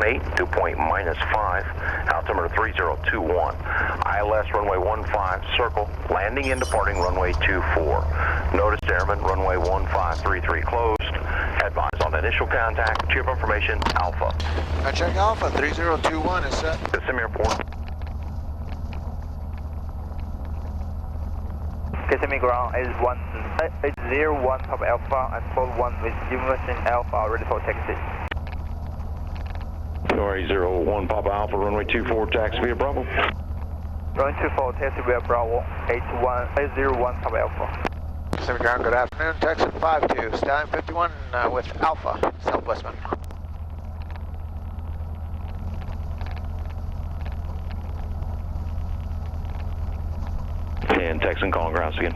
18, dew point -5, altimeter 3021. ILS runway 15, circle, landing and departing runway 24. Noticed airman, runway 1533 closed. Advise on initial contact. Chip information, Alpha. Check Alpha, 3021 is set. Kissimmee Airport. Kissimmee ground is 801 Papa Alpha and 41 with Jefferson Alpha ready for taxi. Sorry, 01 Papa Alpha, runway 24, taxi via Bravo. Runway 24, taxi via Bravo, 801 Papa Alpha. Kissimmee ground, good afternoon. Texan 52, Stallion 51 with Alpha, Southwestman. And Texan calling grounds again.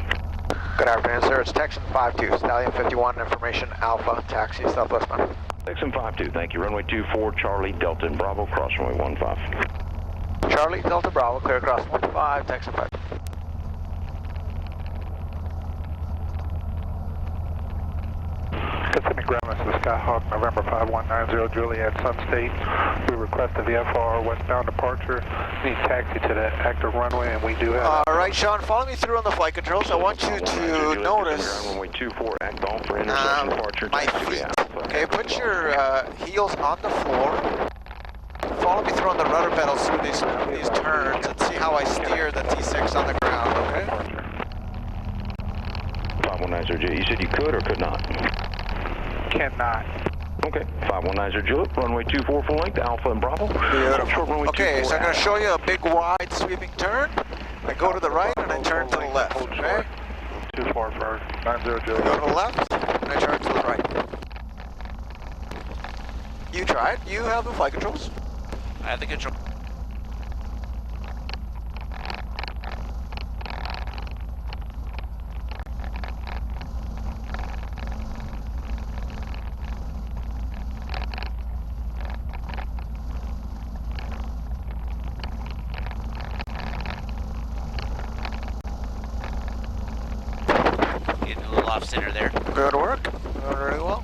Good afternoon, sir. It's Texan 52, Stallion 51, information Alpha, taxi, Southwestman. Texan 52, thank you. Runway 24, Charlie, Delta, and Bravo, cross runway 15. Charlie, Delta, Bravo, clear across 15, Texan 5. Kissimmee ground, this is Skyhawk, November 5190, Juliet, Sun State. We request a VFR westbound departure. Need taxi to the active runway, and we do have... All right, Sean, follow me through on the flight controls. I want you to notice runway 24, act on for intersection departure. my feet. Okay, put your heels on the floor. Follow me through on the rudder pedals through these turns and see how I steer the T-6 on the ground, okay? 5190, you said you could or could not? Cannot. Okay, 5190 Juliet, runway 24 full length, Alpha and Bravo. Short runway okay, 24, so I'm going to show you a big wide sweeping turn. I go to the right and I turn to the left, okay? Too far for 90 I Juliet. go to the left and I turn to the right. You try it. You have the flight controls. I have the control. Getting a little off center there. Good work. Going really well.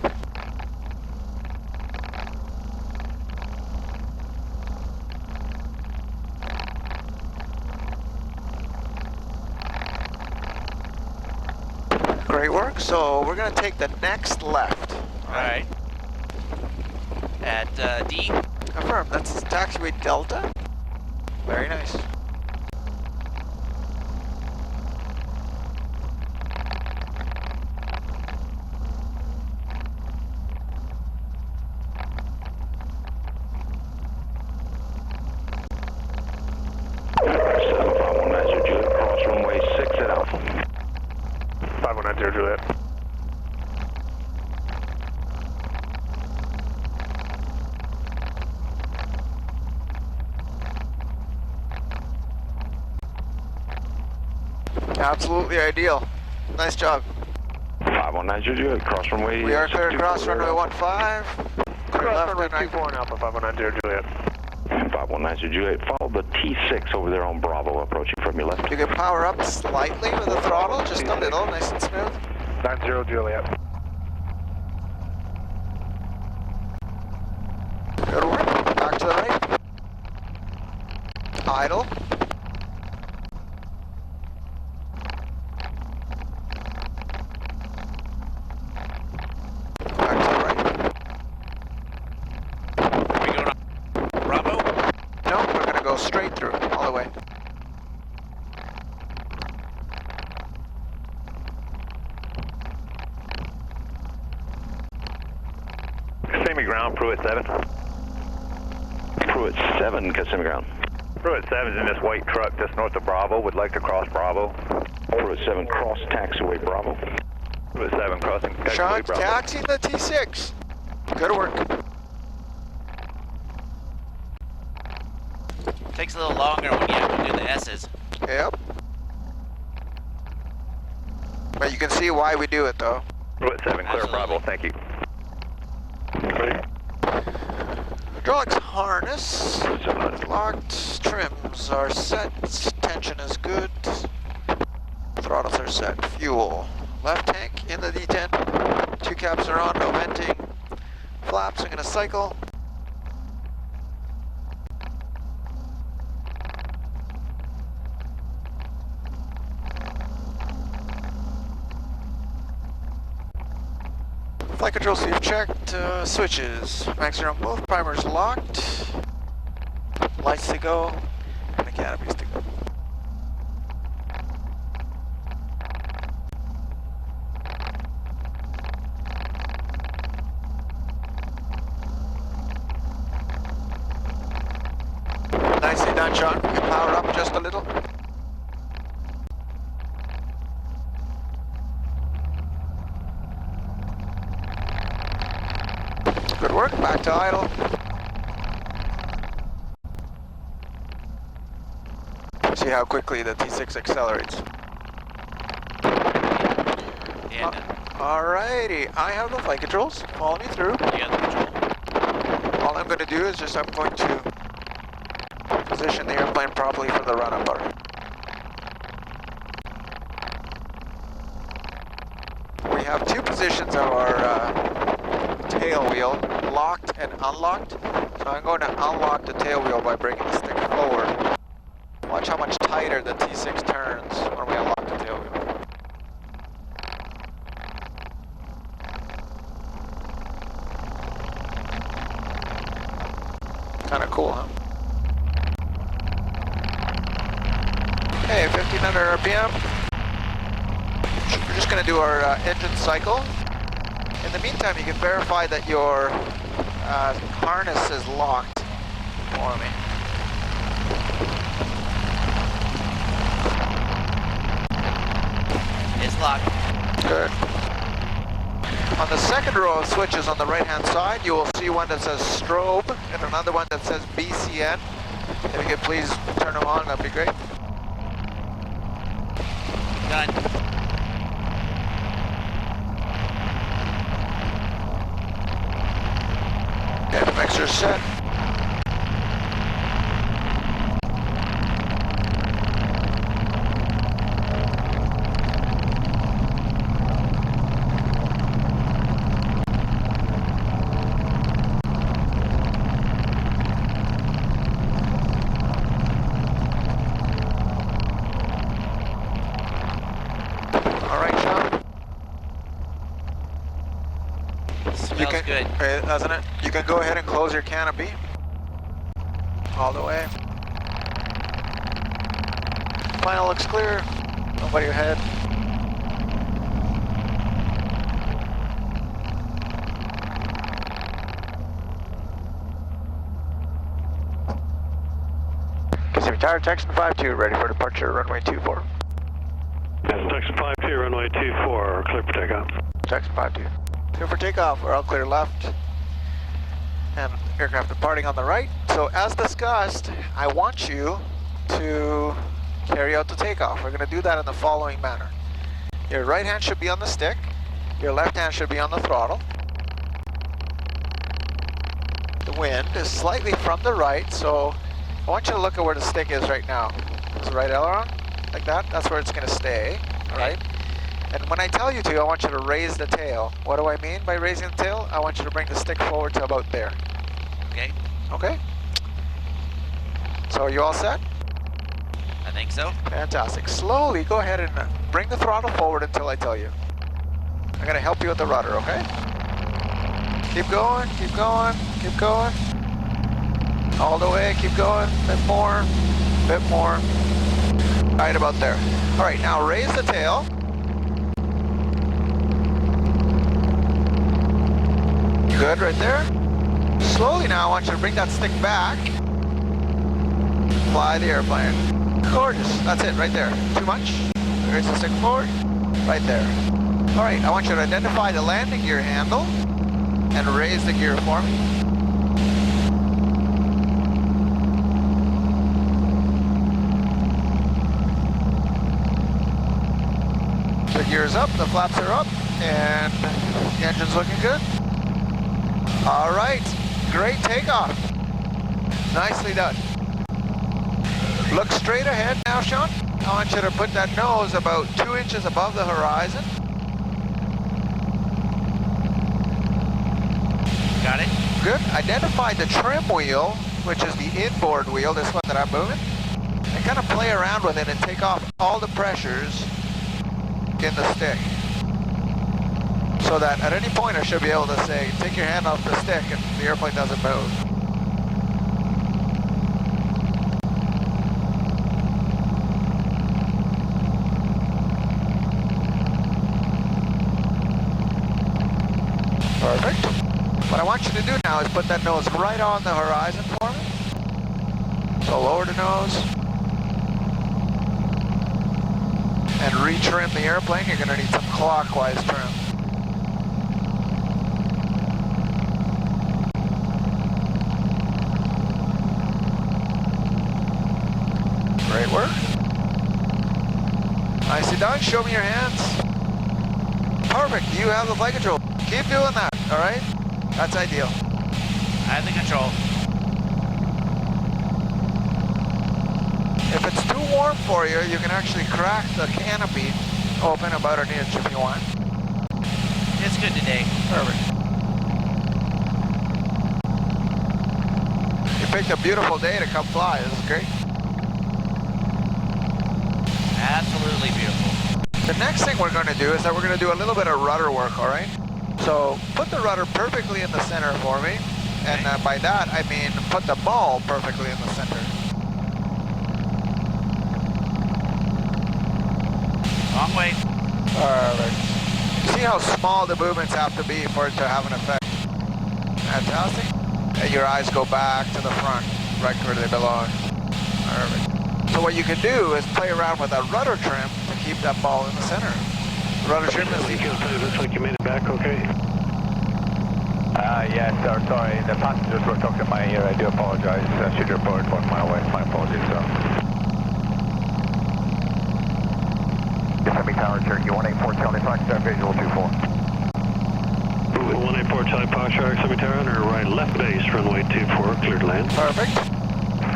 Great work. So we're going to take the next left. Alright. At D. Affirm. That's taxiway Delta. Very nice. cross runway 6 at Alpha. 5190 Juliet. Absolutely ideal. Nice job. 5190 Juliet, cross runway. We are clear across runway 15. Clear Cross left runway and right. 24 and Alpha 5190 Juliet. 5190 Juliet, follow the T-6 over there on Bravo, approaching from your left. You can power up slightly with the throttle, just a little, nice and smooth. 90 Juliet. Good work. Back to the right. Idle. Back to the right. Are we going on Bravo? No, we're going to go straight through, all the way. Kissimmee ground, Pruitt 7. Pruitt 7, Kissimmee ground. Pruitt 7's in this white truck just north of Bravo. Would like to cross Bravo. Pruitt 7, cross taxiway Bravo. Pruitt 7 crossing taxiway Sean, Bravo. taxiing the T6. Good work. Takes a little longer when you have to do the S's. Yep. But you can see why we do it, though. Pruitt 7, clear Absolutely. Bravo, thank you. Hydraulics harness. Locked. Trims are set. Tension is good. Throttles are set. Fuel. Left tank in the D10. Two caps are on, no venting. Flaps are going to cycle. Flight control, so you've checked switches. Max are on both, primers locked. Lights to go, and the canopies to go. Nicely done, Sean. You can power up just a little. Good work, back to idle. See how quickly the T-6 accelerates. And Alrighty, I have the flight controls. Follow me through. yeah, the control. All I'm going to do is I'm going to position the airplane properly for the run-up bar. We have two positions of our tail wheel, locked and unlocked. So I'm going to unlock the tail wheel by bringing the stick forward. Watch how much tighter the T6 turns when we unlock the tail wheel. Kind of cool, huh? Okay, 1500 RPM. We're just going to do our engine cycle. In the meantime, you can verify that your harness is locked for me. It's locked. Good. On the second row of switches on the right-hand side, you will see one that says strobe and another one that says BCN. If you could please turn them on, that'd be great. Done. Okay, the mixer's set. Smells good. Doesn't it? You can go ahead and close your canopy all the way. Final looks clear. Nobody ahead. Kissimmee Tower, Texan 5-2, ready for departure, runway 24. Yes, Texan 5-2, runway 24, clear for takeoff. Texan 5-2. Clear for takeoff, we're all clear left. And aircraft departing on the right. So as discussed, I want you to carry out the takeoff. We're going to do that in the following manner. Your right hand should be on the stick. Your left hand should be on the throttle. The wind is slightly from the right, so I want you to look at where the stick is right now. It's the right aileron, like that. That's where it's going to stay, all right? And when I tell you to, I want you to raise the tail. What do I mean by raising the tail? I want you to bring the stick forward to about there. Okay. Okay? So are you all set? I think so. Fantastic. Slowly go ahead and bring the throttle forward until I tell you. I'm going to help you with the rudder, okay? Keep going, keep going, keep going. All the way, keep going. Bit more, bit more. Right about there. All right, now raise the tail. Good, right there. Slowly now, I want you to bring that stick back. Fly the airplane. Gorgeous. That's it, right there. Too much? Raise the stick forward. Right there. All right, I want you to identify the landing gear handle and raise the gear for me. The gear's up, the flaps are up, and the engine's looking good. All right, great takeoff. Nicely done. Look straight ahead now, Sean. I want you to put that nose about 2 inches above the horizon. Got it? Good. Identify the trim wheel, which is the inboard wheel, this one that I'm moving. And kind of play around with it and take off all the pressures in the stick. So that at any point I should be able to say, take your hand off the stick and the airplane doesn't move. Perfect. What I want you to do now is put that nose right on the horizon for me. So lower the nose. And retrim the airplane. You're going to need some clockwise trim. Great work. Nicely done. Show me your hands. Perfect. You have the flight control. Keep doing that, all right? That's ideal. I have the control. If it's too warm for you, you can actually crack the canopy open about an inch if you want. It's good today. Perfect. You picked a beautiful day to come fly. This is great. Absolutely beautiful. The next thing we're going to do is that we're going to do a little bit of rudder work, all right? So put the rudder perfectly in the center for me. And by that, I mean put the ball perfectly in the center. Wrong way. Perfect. See how small the movements have to be for it to have an effect. Fantastic. And your eyes go back to the front, right where they belong. Perfect. So what you can do is play around with a rudder trim to keep that ball in the center. The rudder trim is the... Looks like you made it back okay. Yes, sir. Sorry, the passengers were talking in my ear. I do apologize. I should report 1 mile away. My apologies, sir. Kissimmee Tower, Cherokee 184, Charlie Foxtrot, visual 24. 184 Charlie Foxtrot, Kissimmee Tower, under right left base, runway 24, cleared to land. Perfect.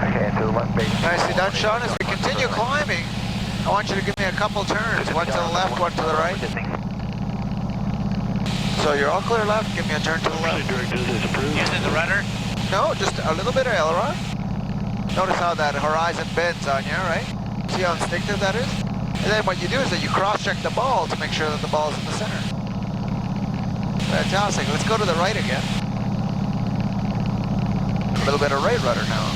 Okay, to the left base. Nicely done, Sean. As we continue climbing, I want you to give me a couple turns. One to the left, one to the right. So you're all clear left, give me a turn to the left. Using the rudder. No, just a little bit of aileron. Notice how that horizon bends on you, right? See how instinctive that is? And then what you do is that you cross-check the ball to make sure that the ball is in the center. Fantastic. Let's go to the right again. A little bit of right rudder now.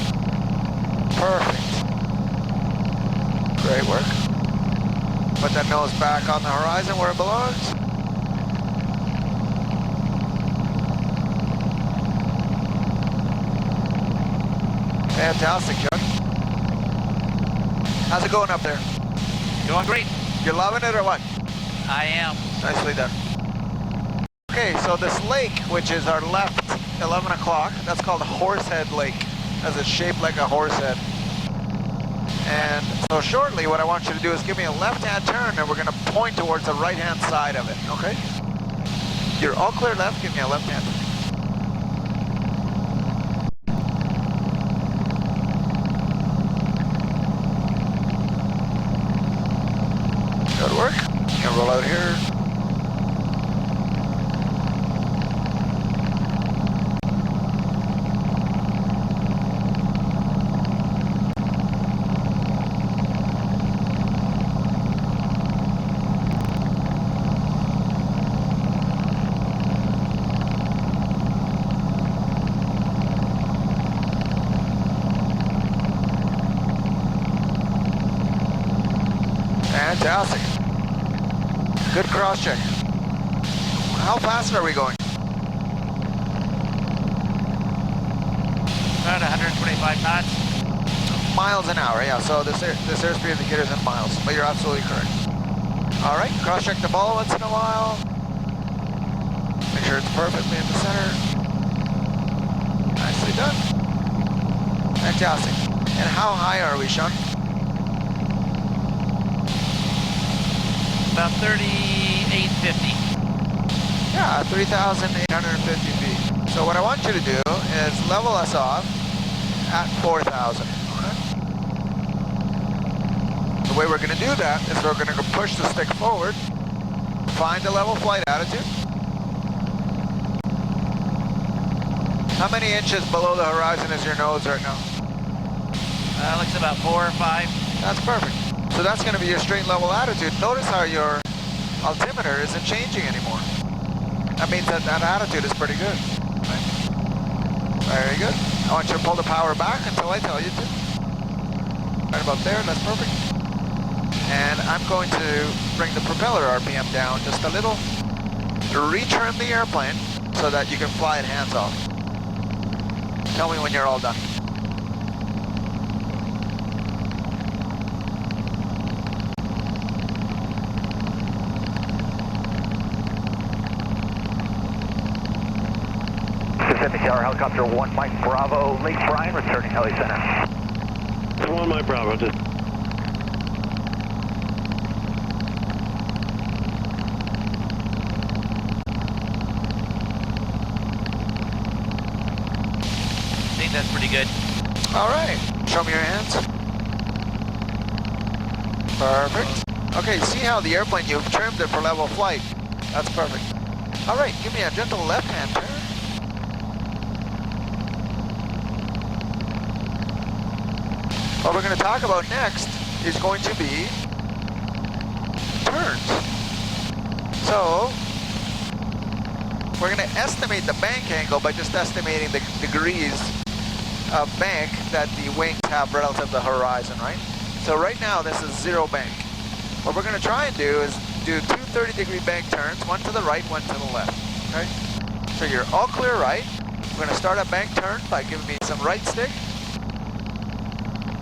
Perfect. Great work. Put that nose back on the horizon where it belongs. Fantastic, Chuck. How's it going up there? Going great. You loving it or what? I am. Nicely done. Okay, so this lake, which is our left 11 o'clock, that's called Horsehead Lake, as it's shaped like a horse head. And so shortly, what I want you to do is give me a left-hand turn, and we're going to point towards the right-hand side of it, okay? You're all clear left, give me a left-hand turn. Good work. You can roll out here. Fantastic. Good cross check. How fast are we going? About 125 knots. Miles an hour, yeah. So this airspeed indicator is in miles, but you're absolutely correct. All right, cross check the ball once in a while. Make sure it's perfectly in the center. Nicely done. Fantastic. And how high are we, Sean? About 3,850. Yeah, 3,850 feet. So what I want you to do is level us off at 4,000. Okay? The way we're going to do that is we're going to push the stick forward, find the level flight attitude. How many inches below the horizon is your nose right now? Looks about 4 or 5. That's perfect. So that's going to be your straight level attitude. Notice how your altimeter isn't changing anymore. That means that that attitude is pretty good. Right? Very good. I want you to pull the power back until I tell you to. Right about there, that's perfect. And I'm going to bring the propeller RPM down just a little to retrim the airplane so that you can fly it hands off. Tell me when you're all done. Kissimmee Tower, helicopter 1 Mike Bravo, Lake Bryan, returning heli center. 1 Mike Bravo, just I think that's pretty good. All right, show me your hands. Perfect. Okay, see how the airplane, you've trimmed it for level flight. That's perfect. All right, give me a gentle left-hand turn. What we're going to talk about next is going to be turns. So, we're going to estimate the bank angle by just estimating the degrees of bank that the wings have relative to the horizon, right? So right now this is 0 bank. What we're going to try and do is do 2 30-degree bank turns, one to the right, one to the left, okay? So you're all clear right. We're going to start a bank turn by giving me some right stick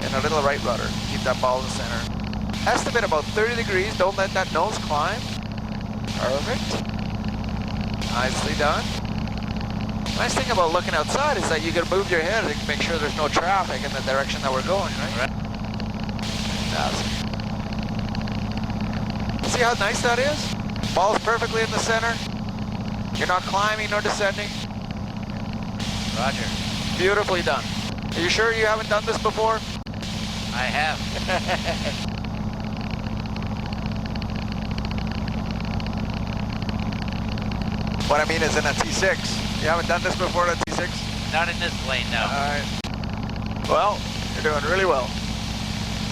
and a little right rudder. Keep that ball in the center. Estimate about 30 degrees. Don't let that nose climb. Perfect. Nicely done. Nice thing about looking outside is that you can move your head and make sure there's no traffic in the direction that we're going, right? Fantastic. See how nice that is? Ball's perfectly in the center. You're not climbing nor descending. Roger. Beautifully done. Are you sure you haven't done this before? I have. What I mean is in a T-6. You haven't done this before in a T-6? Not in this plane, no. Alright. Well, you're doing really well.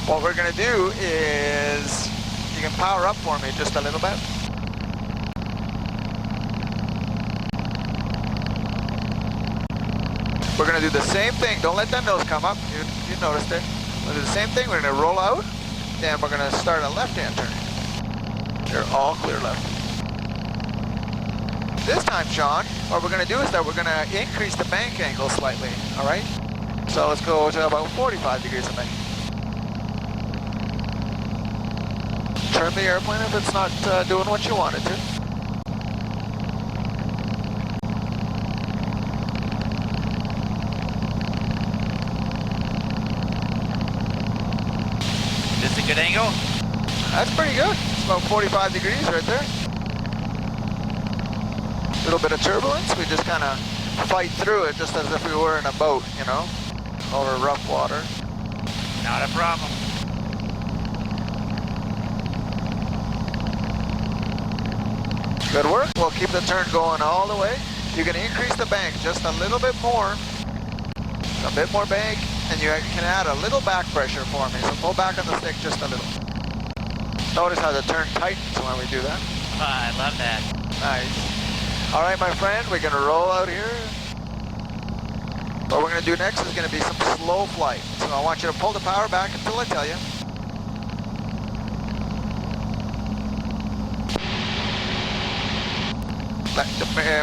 What we're going to do is, you can power up for me just a little bit. We're going to do the same thing. Don't let that nose come up. You noticed it. We'll do the same thing. We're going to roll out, and we're going to start a left-hand turn. You're all clear left. This time, Sean, what we're going to do is that we're going to increase the bank angle slightly, all right? So let's go to about 45 degrees of bank. Trim the airplane if it's not doing what you want it to. This is a good angle? That's pretty good. It's about 45 degrees right there. A little bit of turbulence. We just kind of fight through it just as if we were in a boat, you know, over rough water. Not a problem. Good work. We'll keep the turn going all the way. You can increase the bank just a little bit more. A bit more bank, and you can add a little back pressure for me. So pull back on the stick just a little. Notice how the turn tightens when we do that. I love that. Nice. All right, my friend, we're going to roll out here. What we're going to do next is going to be some slow flight. So I want you to pull the power back until I tell you.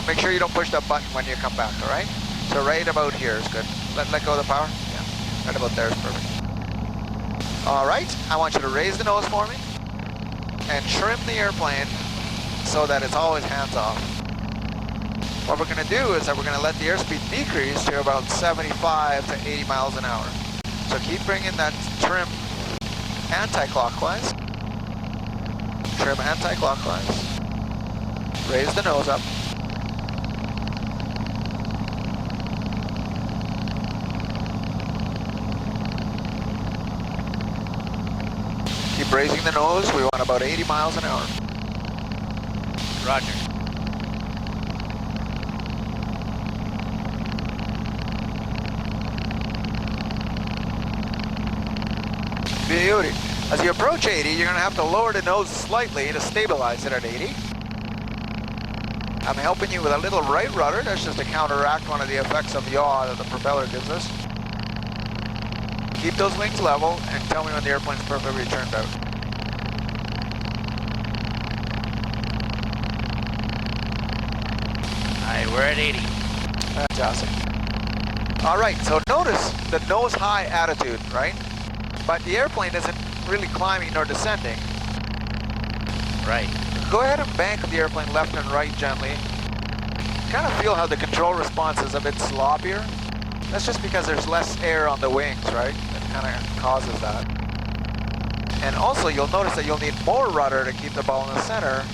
Make sure you don't push that button when you come back, all right? So right about here is good. Let go of the power. Yeah, right about there is perfect. All right, I want you to raise the nose for me and trim the airplane so that it's always hands off. What we're going to do is that we're going to let the airspeed decrease to about 75 to 80 miles an hour. So keep bringing that trim anti-clockwise. Trim anti-clockwise. Raise the nose up. Keep raising the nose. We want about 80 miles an hour. Roger. Beauty. As you approach 80, you're going to have to lower the nose slightly to stabilize it at 80. I'm helping you with a little right rudder. That's just to counteract one of the effects of yaw that the propeller gives us. Keep those wings level and tell me when the airplane's perfectly turned out. Alright, we're at 80. Fantastic. All right, so notice the nose high attitude, right? But the airplane isn't really climbing nor descending. Right. Go ahead and bank the airplane left and right gently. Kind of feel how the control response is a bit sloppier. That's just because there's less air on the wings, right? That kind of causes that. And also you'll notice that you'll need more rudder to keep the ball in the center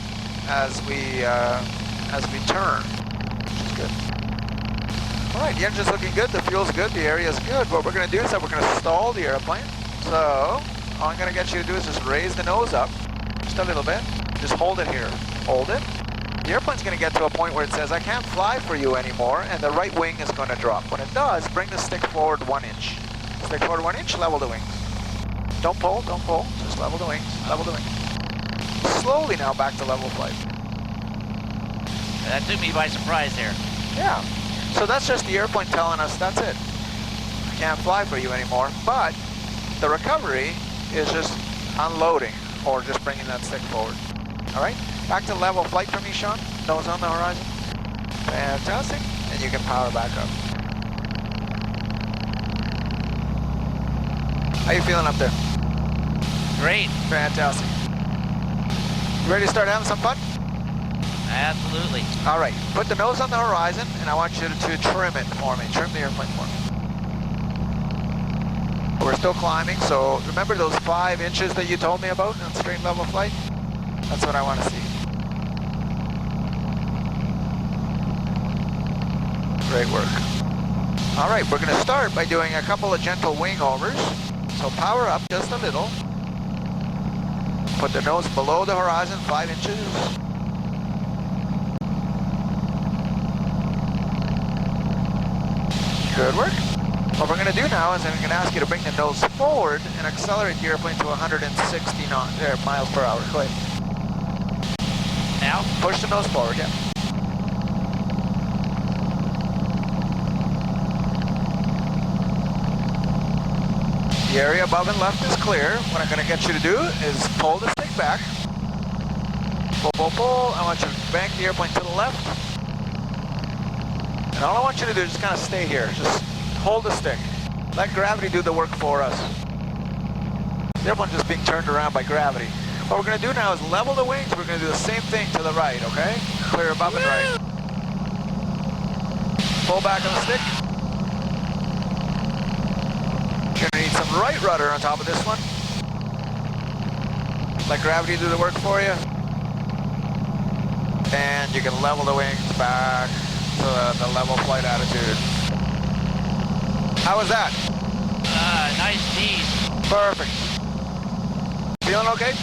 as we turn, which is good. All right, the engine's looking good, the fuel's good, the area's good. What we're gonna do is that we're gonna stall the airplane. So all I'm gonna get you to do is just raise the nose up, just a little bit. Just hold it here, hold it. The airplane's gonna get to a point where it says, I can't fly for you anymore, and the right wing is gonna drop. When it does, bring the stick forward 1 inch. Stick forward 1 inch, level the wings. Don't pull, just level the wings, level the wings. Slowly now back to level flight. That took me by surprise there. Yeah, so that's just the airplane telling us, that's it. I can't fly for you anymore, but the recovery is just unloading, or just bringing that stick forward. All right, back to level flight for me, Sean. Nose on the horizon. Fantastic. And you can power back up. How you feeling up there? Great. Fantastic. You ready to start having some fun? Absolutely. All right, put the nose on the horizon, and I want you to trim it for me. Trim the airplane for me. We're still climbing, so remember those 5 inches that you told me about on straight level flight? That's what I want to see. Great work. All right, we're going to start by doing a couple of gentle wing overs. So power up just a little. Put the nose below the horizon, 5 inches. Good work. What we're going to do now is I'm going to ask you to bring the nose forward and accelerate the airplane to 160 miles per hour. Go ahead. Now? Push the nose forward, yeah. The area above and left is clear. What I'm going to get you to do is pull the stick back. Pull, pull, pull. I want you to bank the airplane to the left. And all I want you to do is just kind of stay here. Just hold the stick. Let gravity do the work for us. The airplane's just being turned around by gravity. What we're going to do now is level the wings. We're going to do the same thing to the right, okay? Clear above and right. Pull back on the stick. You're going to need some right rudder on top of this one. Let gravity do the work for you. And you can level the wings back to the level flight attitude. How was that? Nice knees. Perfect. Feeling okay?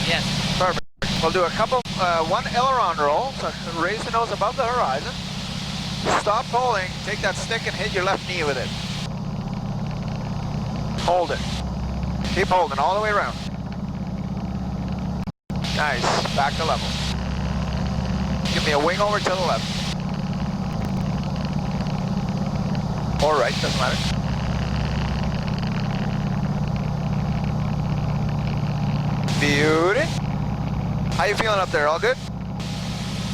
Yes. Perfect. We'll do a couple, one aileron roll. So raise the nose above the horizon. Stop pulling. Take that stick and hit your left knee with it. Hold it. Keep holding all the way around. Nice. Back to level. Give me a wing over to the left. Or right, doesn't matter. Beauty. How you feeling up there? All good?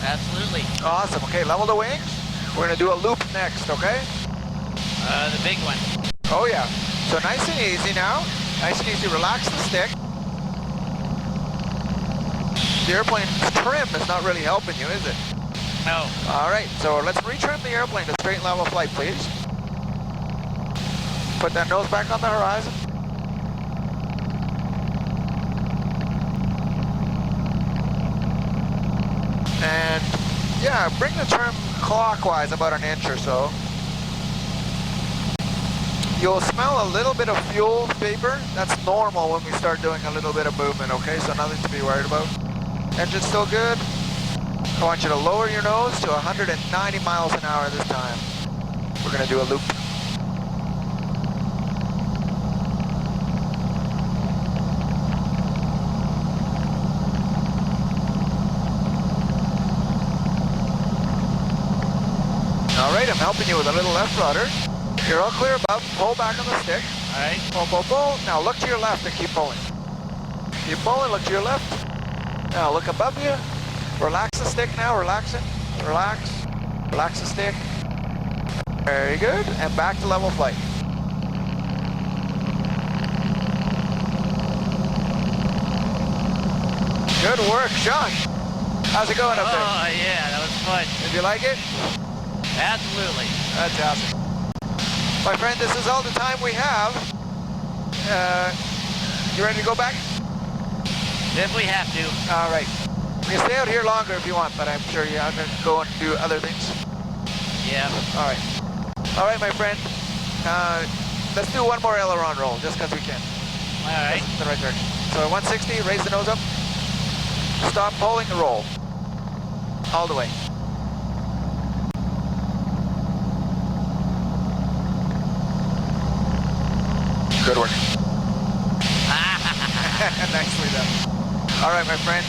Absolutely. Awesome. Okay, level the wings. We're gonna do a loop next, okay? The big one. Oh yeah. So nice and easy now. Nice and easy. Relax the stick. The airplane's trim is not really helping you, is it? No. All right. So let's retrim the airplane to straight and level flight, please. Put that nose back on the horizon. And yeah, bring the trim clockwise about an inch or so. You'll smell a little bit of fuel vapor. That's normal when we start doing a little bit of movement, okay? So nothing to be worried about. Engine's still good. I want you to lower your nose to 190 miles an hour this time. We're gonna do a loop. Right, I'm helping you with a little left rudder. You're all clear above. Pull back on the stick. All right. Pull, pull, pull. Now look to your left and keep pulling. Keep pulling, look to your left. Now look above you. Relax the stick now, relax it. Relax. Relax the stick. Very good. And back to level flight. Good work, Sean. How's it going up there? Oh, yeah, that was fun. Did you like it? Absolutely. Fantastic. My friend, this is all the time we have. You ready to go back? If we have to. All right. You can stay out here longer if you want, but I'm sure you're going to go and do other things. Yeah. All right. All right, my friend. Let's do one more aileron roll, just because we can. All right. That's the right direction. So 160, raise the nose up. Stop pulling and roll. All the way. Good work. Nicely done. All right, my friend.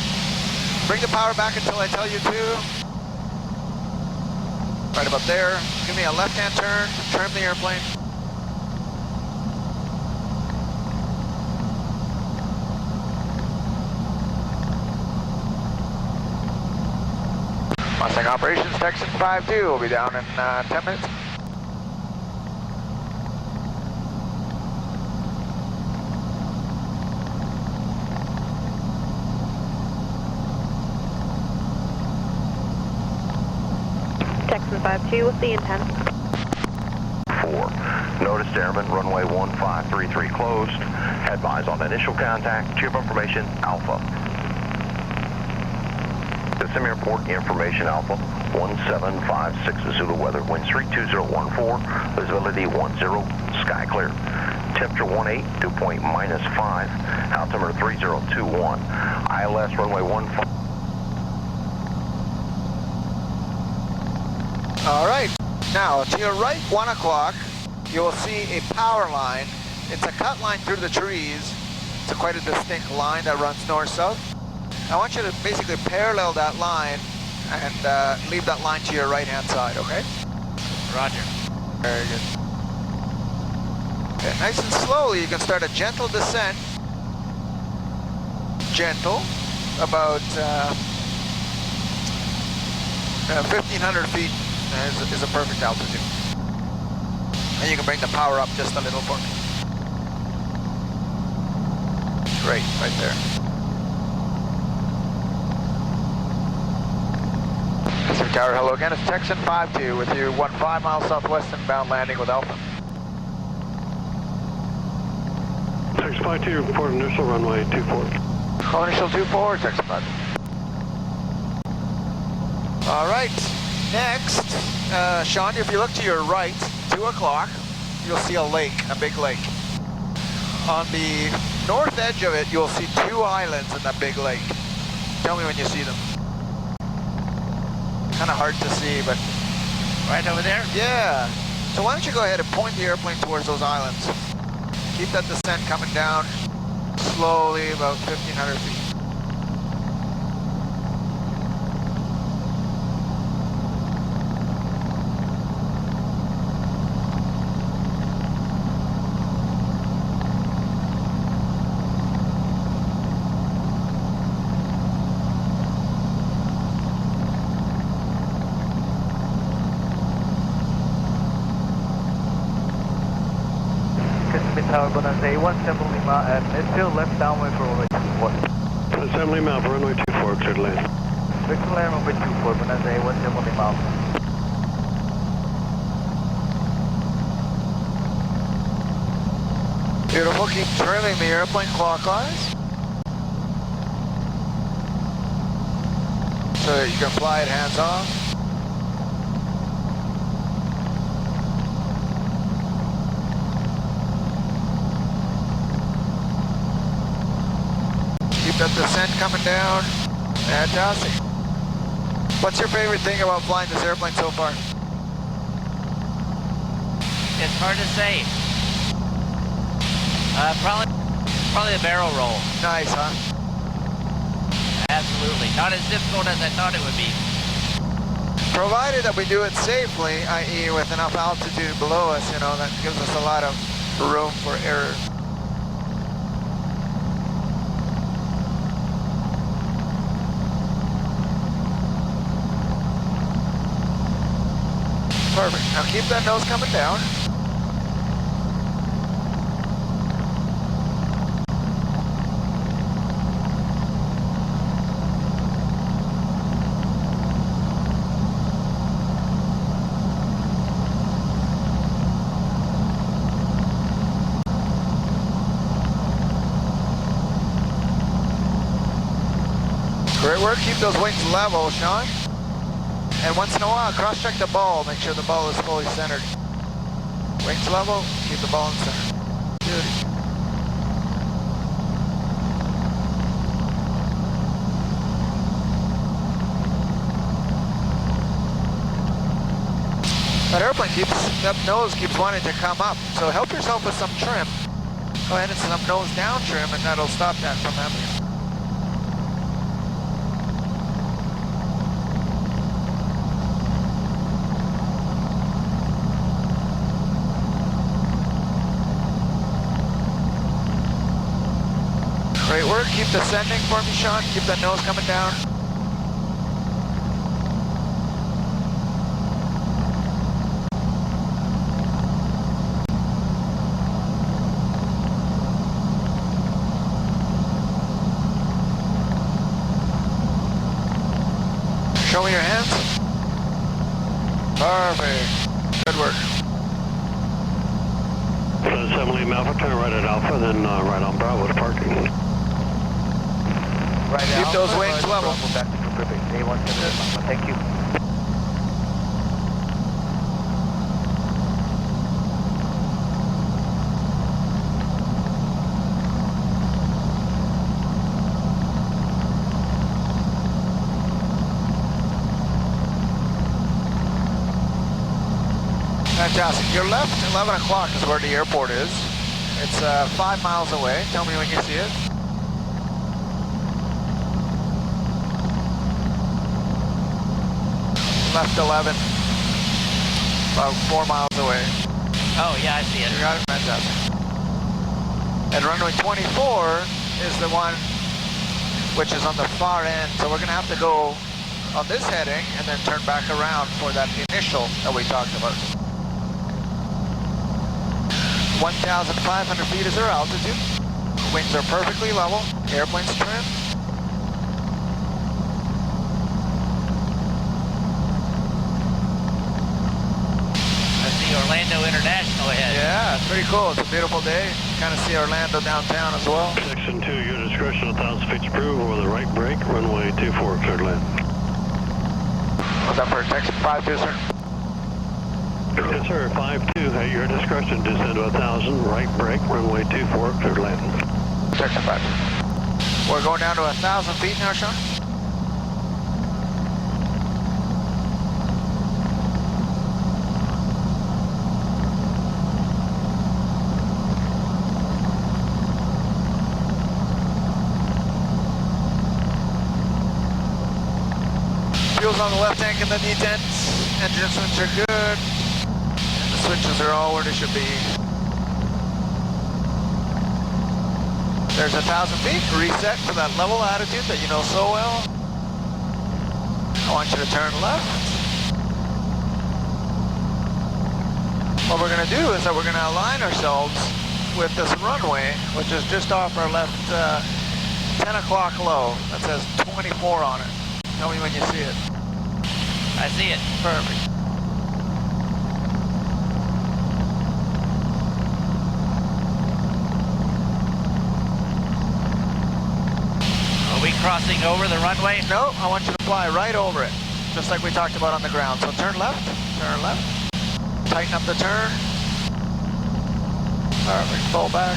Bring the power back until I tell you to. Right about there. Give me a left-hand turn. Trim the airplane. Mustang operations, Texan 5-2 will be down in 10 minutes. Texan 5-2, what's the intent? 4. Noticed airman, runway 1533 closed. Advise on initial contact. Ship information, Alpha. Kissimmee Airport, information Alpha. 1756 Zulu weather. Wind 32014. Visibility 10. Sky clear. Temperature 18. Dew point -5. Altimeter 3021. ILS runway 15. All right. Now, to your right, 1 o'clock, you will see a power line. It's a cut line through the trees. It's quite a distinct line that runs north-south. I want you to basically parallel that line and leave that line to your right-hand side, okay? Roger. Very good. Okay, nice and slowly, you can start a gentle descent. Gentle, about 1,500 feet is a perfect altitude. And you can bring the power up just a little for me. Great, right there. Pacific Tower, hello again. It's Texan 5-2 with you, 15 miles southwest inbound landing with Alpha. Texan 5-2, report initial runway 24. Call initial 24, Texan 5. All right, next, Sean, if you look to your right, 2 o'clock, you'll see a lake, a big lake. On the north edge of it, you'll see 2 islands in that big lake. Tell me when you see them. Kind of hard to see, but... Right over there? Yeah. So why don't you go ahead and point the airplane towards those islands. Keep that descent coming down slowly, about 1,500 feet. Tower, Bonanza, 17 Lima, and it's still left downwind for runway 24. 17 Lima for runway 24, clear to land. Victor land runway 24, Bonanza, 17 Lima. Beautiful, keep trimming the airplane clockwise. So that you can fly it hands off. Keep that descent coming down. Fantastic. What's your favorite thing about flying this airplane so far? It's hard to say. Probably a barrel roll. Nice, huh? Absolutely. Not as difficult as I thought it would be. Provided that we do it safely, i.e. with enough altitude below us, you know, that gives us a lot of room for error. Perfect. Now keep that nose coming down. Great work. Keep those wings level, Sean. And once in a while, cross-check the ball. Make sure the ball is fully centered. Wings level, keep the ball in center. Good. That nose keeps wanting to come up. So help yourself with some trim. Go ahead and some nose down trim, and that'll stop that from happening. Great work. Keep descending for me, Sean. Keep that nose coming down. Show me your hands. Perfect. Good work. 7 Lima Alpha, turn right at Alpha, then right on Bravo to parking. Right Keep Alpha, those wings right level. Bravo, back to Pacific. A177, thank you. Fantastic. Your left, 11 o'clock is where the airport is. It's 5 miles away. Tell me when you see it. Left 11, about 4 miles away. Oh, yeah, I see it. You got it? Fantastic. And runway 24 is the one which is on the far end. So we're going to have to go on this heading and then turn back around for that initial that we talked about. 1,500 feet is our altitude. Wings are perfectly level. Airplane's trimmed. I see Orlando International ahead. Yeah, it's pretty cool. It's a beautiful day. Kind of see Orlando downtown as well. Section 2, your discretion, 1,000 feet approved over the right brake, runway 24, cleared land. What's up for Texan 5-2, sir? Yes, sir, 5-2, at your discretion, descend to 1,000, right brake, runway 24, cleared land. Texan 5. We're going down to 1,000 feet now, Sean? Fuel's on the left tank and the detents. Engine switches are good. And the switches are all where they should be. There's 1,000 feet. Reset to that level attitude that you know so well. I want you to turn left. What we're going to do is that we're going to align ourselves with this runway, which is just off our left 10 o'clock low. That says 24 on it. Tell me when you see it. I see it. Perfect. Are we crossing over the runway? No, I want you to fly right over it, just like we talked about on the ground. So turn left, tighten up the turn. Perfect, pull back.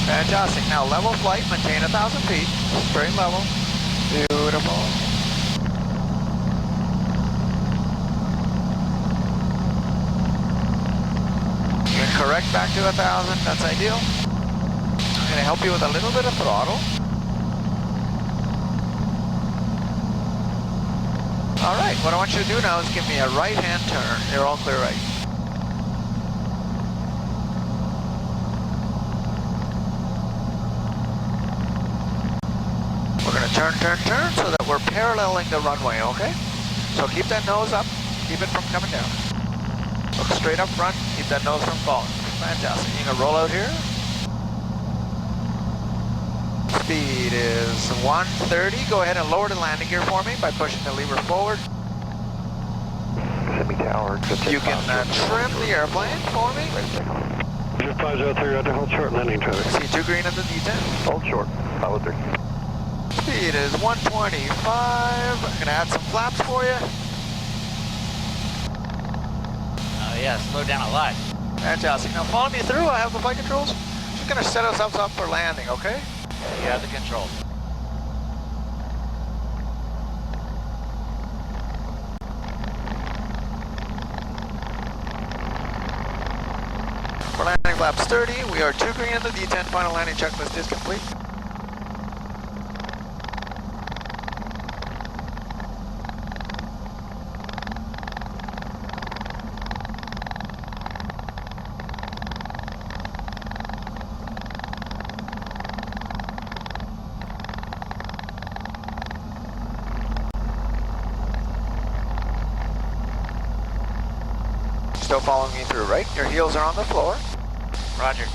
Fantastic, now level flight, maintain 1,000 feet, straight level. Beautiful. You can correct back to 1,000, that's ideal. I'm going to help you with a little bit of throttle. All right, what I want you to do now is give me a right-hand turn. You're all clear right. We're gonna turn so that we're paralleling the runway, okay? So keep that nose up, keep it from coming down. Look straight up front, keep that nose from falling. Fantastic. You're gonna roll out here. Speed is 130. Go ahead and lower the landing gear for me by pushing the lever forward. Kissimmee Tower. You can trim the airplane for me. Jet 503, right to hold short landing traffic. C2 green at the D10. Hold short, 503. Speed is 125. I'm gonna add some flaps for you. Oh yeah, slow down a lot. Fantastic. Now follow me through. I have the flight controls. Just gonna set ourselves up for landing, okay? You have the controls. We're landing flaps 30. We are 2 green at the D10. Final landing checklist is complete. Still following me through, right? Your heels are on the floor. Roger.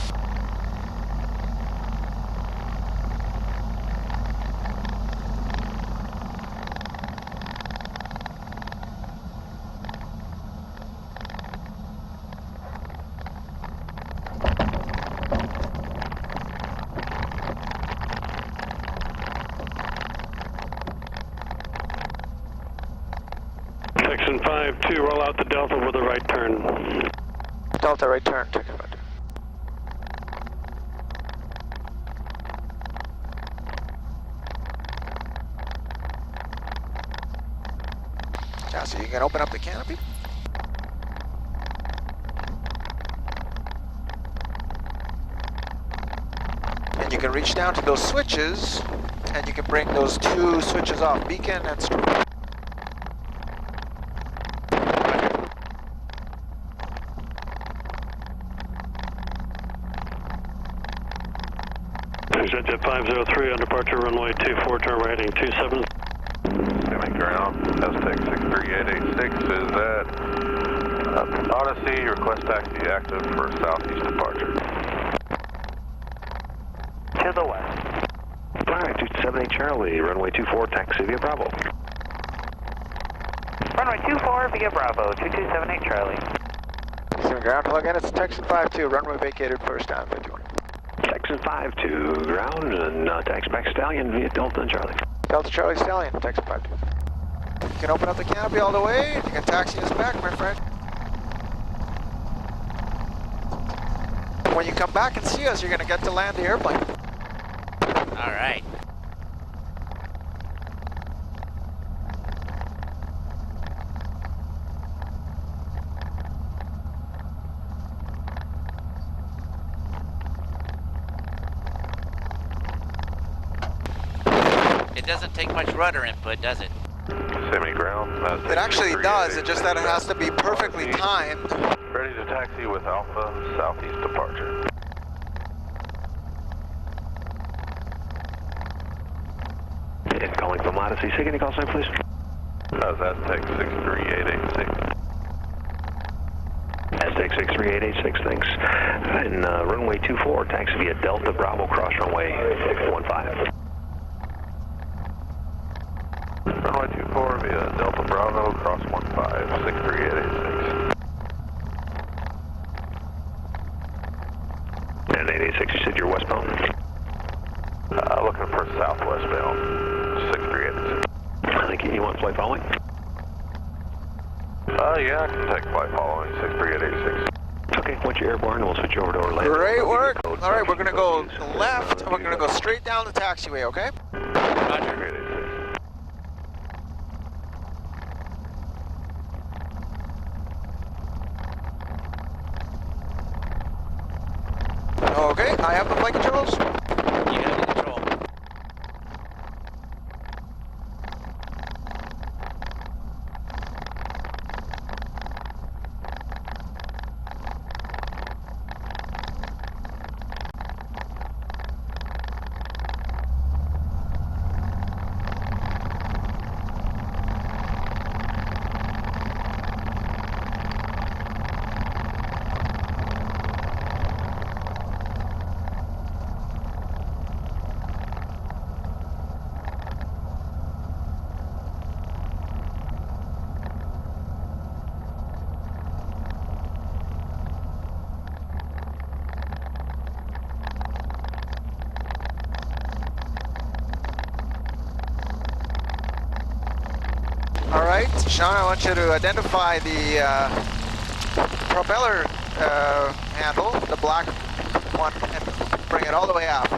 Texan 5-2, roll out the Delta with a right turn. Delta right turn, Texan 5-2. So you can open up the canopy. And you can reach down to those switches, and you can bring those 2 switches off, beacon and strobe. Jet 503 on departure runway 24, turn right heading 27. Kissimmee ground, Aztec 63886 is at Odyssey, request taxi active for southeast departure. To the west. Alright, 278 Charlie, runway 24, taxi via Bravo. Runway 24 via Bravo, 2278 Charlie. Kissimmee ground, hello again, it's Texan 5-2, runway vacated first time, 51. Texan 5-2, ground, and taxi back Stallion via Delta and Charlie. Delta Charlie Stallion, Texan 5-2. You can open up the canopy all the way, you can taxi us back, my friend. When you come back and see us, you're gonna get to land the airplane. All right. It doesn't take much rudder input, does it? Kissimmee ground, Aztec It actually does, it's just that it has to be 63886. perfectly timed. Ready to taxi with Alpha, southeast departure. And calling from Odyssey, say can you call sign please? Aztec 63886. Aztec 63886, thanks. And runway 24, taxi via Delta Bravo, cross runway 15. Runway 24 via Delta Bravo, cross 15, 63886. And 886, you said you're westbound? Looking for southwest bound, 63886. Thank you. You want flight following? Yeah, I can take flight following, 63886. Okay, once you're airborne, we'll switch over to Orlando. Great work. All right, we're gonna go left, and we're gonna go straight down the taxiway, okay? Roger. Okay, I have the flight controls. You have the control. right. Sean, I want you to identify the propeller handle, the black one, and bring it all the way aft.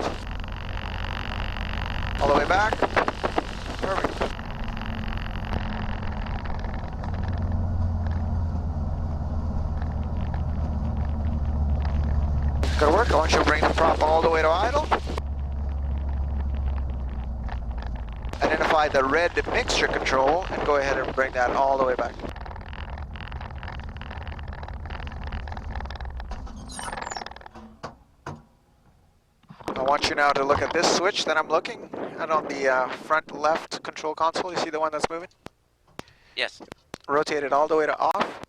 All the way back. Perfect. Good work. I want you to bring the prop all the way to idle. Identify the red mixture control and go ahead and bring that all the way back. I want you now to look at this switch that I'm looking at on the front left control console. You see the one that's moving? Yes. Rotate it all the way to off.